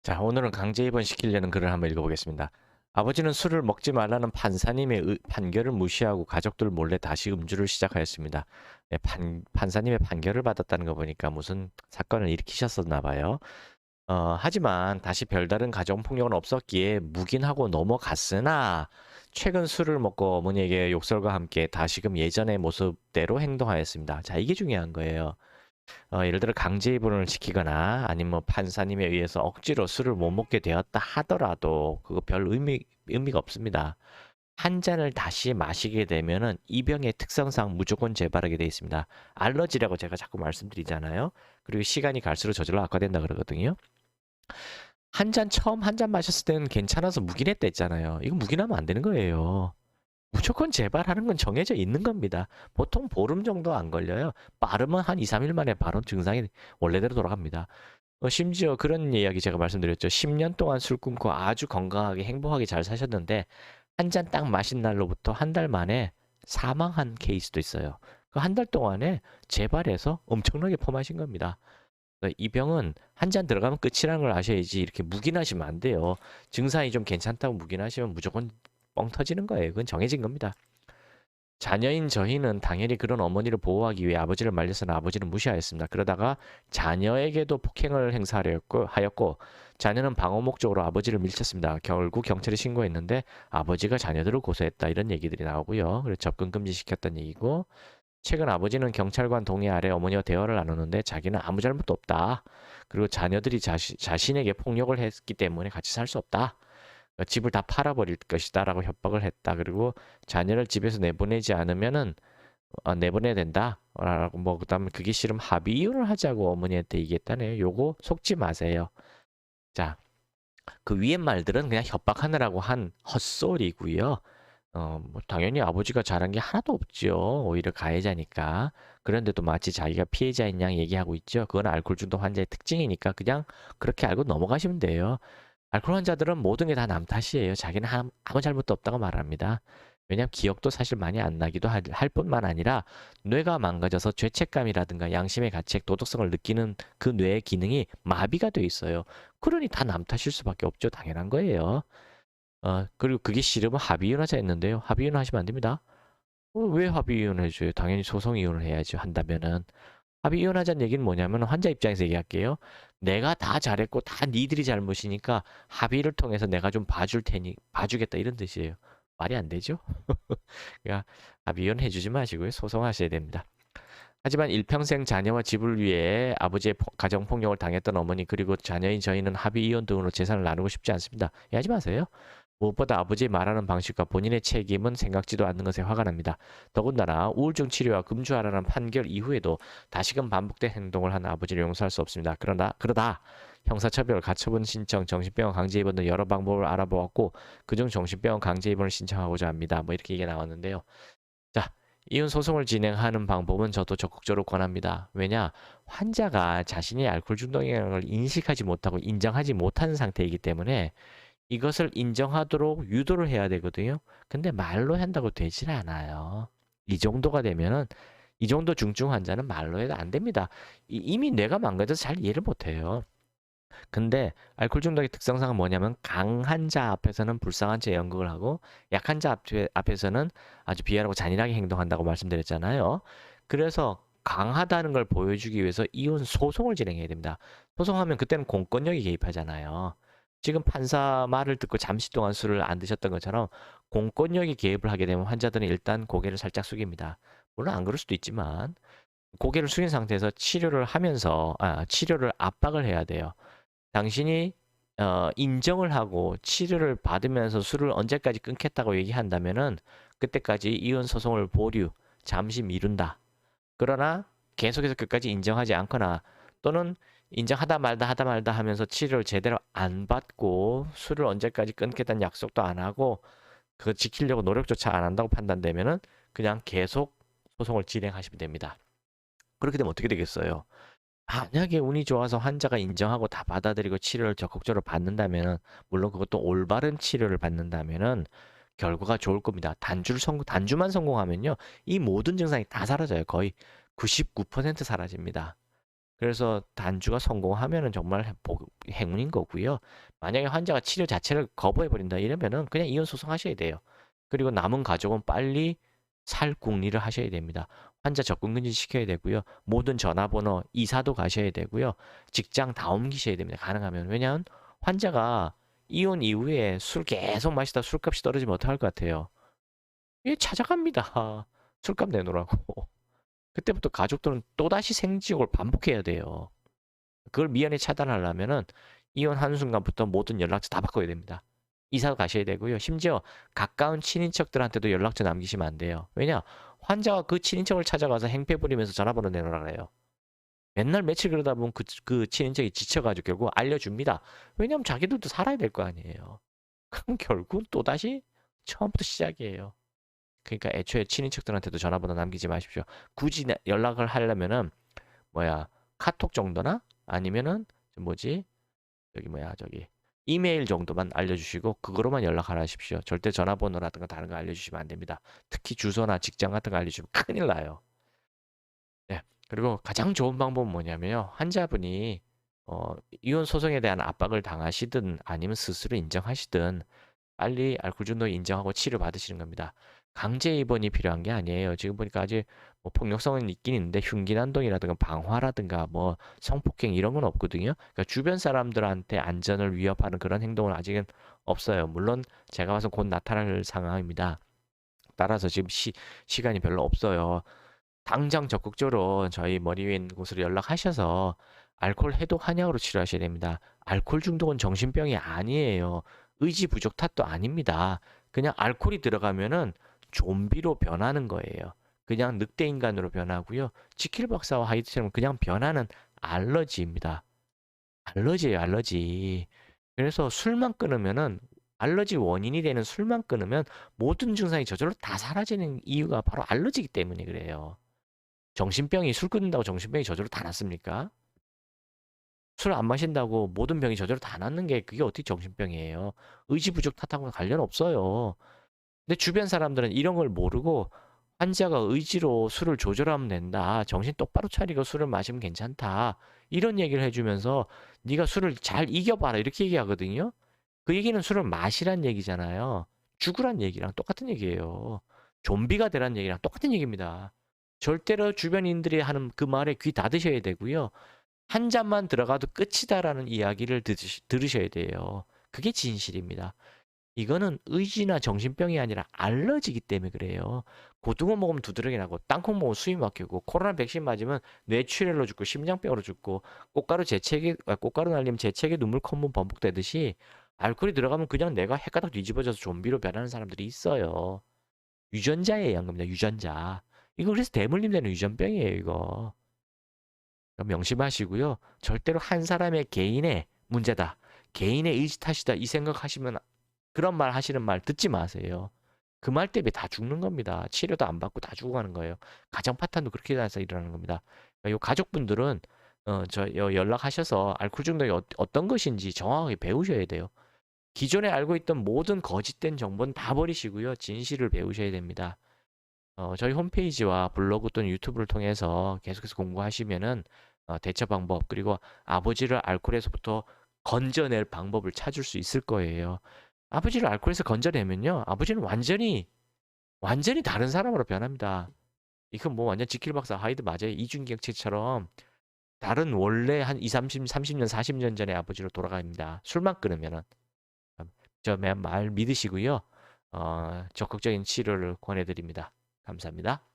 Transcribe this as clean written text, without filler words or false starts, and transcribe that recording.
자, 오늘은 강제 입원시키려는 글을 한번 읽어보겠습니다. 아버지는 술을 먹지 말라는 판사님의 판결을 무시하고 가족들 몰래 다시 음주를 시작하였습니다. 네, 판사님의 판결을 받았다는 거 보니까 무슨 사건을 일으키셨었나 봐요. 하지만 다시 별다른 가정폭력은 없었기에 묵인하고 넘어갔으나 최근 술을 먹고 어머니에게 욕설과 함께 다시금 예전의 모습대로 행동하였습니다. 자, 이게 중요한 거예요. 예를 들어 강제 입원을 시키거나 아니면 뭐 판사님에 의해서 억지로 술을 못 먹게 되었다 하더라도 그거 별 의미가 없습니다. 한 잔을 다시 마시게 되면은 이 병의 특성상 무조건 재발하게 되어 있습니다. 알러지라고 제가 자꾸 말씀드리잖아요. 그리고 시간이 갈수록 저절로 악화된다 그러거든요. 처음 한 잔 마셨을 때는 괜찮아서 묵인했다 했잖아요. 이거 묵인하면 안 되는 거예요. 무조건 재발하는 건 정해져 있는 겁니다. 보통 보름 정도 안 걸려요. 빠르면 한 2, 3일 만에 바로 증상이 원래대로 돌아갑니다. 심지어 그런 이야기 제가 말씀드렸죠. 10년 동안 술 끊고 아주 건강하게 행복하게 잘 사셨는데 한 잔 딱 마신 날로부터 한 달 만에 사망한 케이스도 있어요. 그 한 달 동안에 재발해서 엄청나게 퍼마신 겁니다. 이 병은 한 잔 들어가면 끝이라는 걸 아셔야지 이렇게 묵인하시면 안 돼요. 증상이 좀 괜찮다고 묵인하시면 무조건 뻥 터지는 거예요. 그건 정해진 겁니다. 자녀인 저희는 당연히 그런 어머니를 보호하기 위해 아버지를 말려서는 아버지를 무시하였습니다. 그러다가 자녀에게도 폭행을 하였고 자녀는 방어 목적으로 아버지를 밀쳤습니다. 결국 경찰에 신고했는데 아버지가 자녀들을 고소했다 이런 얘기들이 나오고요. 그래서 접근 금지시켰다는 얘기고 최근 아버지는 경찰관 동의 아래 어머니와 대화를 나누는데 자기는 아무 잘못도 없다. 그리고 자녀들이 자신에게 폭력을 했기 때문에 같이 살 수 없다. 집을 다 팔아버릴 것이다라고 협박을 했다. 그리고 자녀를 집에서 내보내지 않으면은 내보내야 된다. 라고 뭐 그다음에 그게 싫으면 합의 이혼을 하자고 어머니한테 얘기했다네요. 요거 속지 마세요. 자, 그 위에 말들은 그냥 협박하느라고 한 헛소리고요. 뭐 당연히 아버지가 잘한 게 하나도 없죠. 오히려 가해자니까. 그런데도 마치 자기가 피해자인 양 얘기하고 있죠. 그건 알코올 중독 환자의 특징이니까 그냥 그렇게 알고 넘어가시면 돼요. 알코올 환자들은 모든 게 다 남 탓이에요. 자기는 아무 잘못도 없다고 말합니다. 왜냐하면 기억도 사실 많이 안 나기도 할 뿐만 아니라 뇌가 망가져서 죄책감이라든가 양심의 가책, 도덕성을 느끼는 그 뇌의 기능이 마비가 돼 있어요. 그러니 다 남 탓일 수밖에 없죠. 당연한 거예요. 그리고 그게 싫으면 합의이혼하자 했는데요. 합의이혼 하시면 안 됩니다. 왜 합의이혼 해줘요? 당연히 소송이혼을 해야죠. 한다면은. 합의이혼하자는 얘기는 뭐냐면 환자 입장에서 얘기할게요. 내가 다 잘했고 다 니들이 잘못이니까 합의를 통해서 내가 좀 봐주겠다 이런 뜻이에요. 말이 안 되죠? 그러니까 합의이혼 해주지 마시고요. 소송하셔야 됩니다. 하지만 일평생 자녀와 집을 위해 아버지의 가정폭력을 당했던 어머니 그리고 자녀인 저희는 합의이혼 등으로 재산을 나누고 싶지 않습니다. 하지 마세요. 무엇보다 아버지 말하는 방식과 본인의 책임은 생각지도 않는 것에 화가 납니다. 더군다나 우울증 치료와 금주하라는 판결 이후에도 다시금 반복된 행동을 한 아버지를 용서할 수 없습니다. 그러다 형사처벌, 가처분 신청, 정신병원 강제 입원 등 여러 방법을 알아보았고 그중 정신병원 강제 입원을 신청하고자 합니다. 뭐 이렇게 얘기가 나왔는데요. 자, 이혼 소송을 진행하는 방법은 저도 적극적으로 권합니다. 왜냐? 환자가 자신이 알코올 중독이라는 걸 인식하지 못하고 인정하지 못하는 상태이기 때문에 이것을 인정하도록 유도를 해야 되거든요. 근데 말로 한다고 되질 않아요. 이 정도가 되면은 이 정도 중증 환자는 말로 해도 안 됩니다. 이미 뇌가 망가져서 잘 이해를 못 해요. 근데 알코올 중독의 특성상은 뭐냐면 강한 자 앞에서는 불쌍한 채 연극을 하고 약한 자 앞에서는 아주 비열하고 잔인하게 행동한다고 말씀드렸잖아요. 그래서 강하다는 걸 보여주기 위해서 이혼 소송을 진행해야 됩니다. 소송하면 그때는 공권력이 개입하잖아요. 지금 판사 말을 듣고 잠시 동안 술을 안 드셨던 것처럼 공권력이 개입을 하게 되면 환자들은 일단 고개를 살짝 숙입니다. 물론 안 그럴 수도 있지만 고개를 숙인 상태에서 치료를 압박을 해야 돼요. 당신이 인정을 하고 치료를 받으면서 술을 언제까지 끊겠다고 얘기한다면은 그때까지 이혼 소송을 보류, 잠시 미룬다. 그러나 계속해서 끝까지 인정하지 않거나 또는 인정하다 말다 하다 말다 하면서 치료를 제대로 안 받고 술을 언제까지 끊겠다는 약속도 안 하고 그거 지키려고 노력조차 안 한다고 판단되면은 그냥 계속 소송을 진행하시면 됩니다. 그렇게 되면 어떻게 되겠어요? 만약에 운이 좋아서 환자가 인정하고 다 받아들이고 치료를 적극적으로 받는다면은 물론 그것도 올바른 치료를 받는다면은 결과가 좋을 겁니다. 단주만 성공하면요. 이 모든 증상이 다 사라져요. 거의 99% 사라집니다. 그래서 단주가 성공하면은 정말 행운인 거고요. 만약에 환자가 치료 자체를 거부해 버린다 이러면은 그냥 이혼 소송하셔야 돼요. 그리고 남은 가족은 빨리 살 궁리를 하셔야 됩니다. 환자 접근 금지 시켜야 되고요. 모든 전화번호 이사도 가셔야 되고요. 직장 다 옮기셔야 됩니다. 가능하면. 왜냐하면 환자가 이혼 이후에 술 계속 마시다 술값이 떨어지면 어떡할 것 같아요? 예, 찾아갑니다. 술값 내놓으라고. 그때부터 가족들은 또다시 생지옥을 반복해야 돼요. 그걸 미연에 차단하려면은 이혼하는 순간부터 모든 연락처 다 바꿔야 됩니다. 이사 가셔야 되고요. 심지어 가까운 친인척들한테도 연락처 남기시면 안 돼요. 왜냐? 환자가 그 친인척을 찾아가서 행패 부리면서 전화번호 내놓으라 그래요. 맨날 며칠 그러다 보면 그 친인척이 지쳐가지고 결국 알려줍니다. 왜냐면 자기들도 살아야 될 거 아니에요. 그럼 결국 또다시 처음부터 시작이에요. 그러니까 애초에 친인척들한테도 전화번호 남기지 마십시오. 굳이 연락을 하려면은 뭐야 카톡 정도나 아니면은 뭐지 여기 뭐야 저기 이메일 정도만 알려주시고 그거로만 연락하라 하십시오. 절대 전화번호라든가 다른 거 알려주시면 안 됩니다. 특히 주소나 직장 같은 거 알려주시면 큰일 나요. 네. 그리고 가장 좋은 방법은 뭐냐면요. 환자분이 이혼 소송에 대한 압박을 당하시든 아니면 스스로 인정하시든 빨리 알코올 중독 인정하고 치료 받으시는 겁니다. 강제 입원이 필요한 게 아니에요. 지금 보니까 아직 뭐 폭력성은 있긴 있는데 흉기난동이라든가 방화라든가 뭐 성폭행 이런 건 없거든요. 그러니까 주변 사람들한테 안전을 위협하는 그런 행동은 아직은 없어요. 물론 제가 봐서 곧 나타날 상황입니다. 따라서 지금 시간이 별로 없어요. 당장 적극적으로 저희 머리 위에 있는 곳으로 연락하셔서 알코올 해독 한약으로 치료하셔야 됩니다. 알코올 중독은 정신병이 아니에요. 의지 부족 탓도 아닙니다. 그냥 알코올이 들어가면은 좀비로 변하는 거예요. 그냥 늑대 인간으로 변하고요. 지킬 박사와 하이드처럼 그냥 변하는 알러지입니다. 알러지예요, 알러지. 그래서 술만 끊으면은 알러지 원인이 되는 술만 끊으면 모든 증상이 저절로 다 사라지는 이유가 바로 알러지이기 때문에 그래요. 정신병이 술 끊는다고 정신병이 저절로 다 낫습니까? 술 안 마신다고 모든 병이 저절로 다 낫는 게 그게 어떻게 정신병이에요? 의지 부족 탓하고는 관련 없어요. 근데 주변 사람들은 이런 걸 모르고 환자가 의지로 술을 조절하면 된다. 정신 똑바로 차리고 술을 마시면 괜찮다. 이런 얘기를 해주면서 네가 술을 잘 이겨봐라 이렇게 얘기하거든요. 그 얘기는 술을 마시란 얘기잖아요. 죽으란 얘기랑 똑같은 얘기예요. 좀비가 되란 얘기랑 똑같은 얘기입니다. 절대로 주변인들이 하는 그 말에 귀 닫으셔야 되고요. 한 잔만 들어가도 끝이다라는 이야기를 들으셔야 돼요. 그게 진실입니다. 이거는 의지나 정신병이 아니라 알러지기 때문에 그래요. 고등어 먹으면 두드러기 나고 땅콩 먹으면 숨이 막히고 코로나 백신 맞으면 뇌출혈로 죽고 심장병으로 죽고 꽃가루 날리면 재채기 눈물 콧물 범벅되듯이 알코올이 들어가면 그냥 내가 헷가닥 뒤집어져서 좀비로 변하는 사람들이 있어요. 유전자에 의한 겁니다. 유전자. 이거 그래서 대물림 되는 유전병이에요, 이거. 명심하시고요. 절대로 한 사람의 개인의 문제다. 개인의 의지 탓이다. 이 생각하시면 그런 말 하시는 말 듣지 마세요. 그 말 때문에 다 죽는 겁니다. 치료도 안 받고 다 죽어가는 거예요. 가정 파탄도 그렇게 해서 일어나는 겁니다. 요 가족분들은 연락하셔서 알코올 중독이 어떤 것인지 정확하게 배우셔야 돼요. 기존에 알고 있던 모든 거짓된 정보는 다 버리시고요. 진실을 배우셔야 됩니다. 저희 홈페이지와 블로그 또는 유튜브를 통해서 계속해서 공부하시면은 대처 방법 그리고 아버지를 알코올에서부터 건져낼 방법을 찾을 수 있을 거예요. 아버지를 알코올에서 건져내면요. 아버지는 완전히 다른 사람으로 변합니다. 이건 뭐 완전 지킬 박사 하이드 맞아요. 이중기억체처럼 다른 원래 한 2, 30년, 40년 전의 아버지로 돌아갑니다. 술만 끊으면은. 저 말 믿으시고요. 적극적인 치료를 권해드립니다. 감사합니다.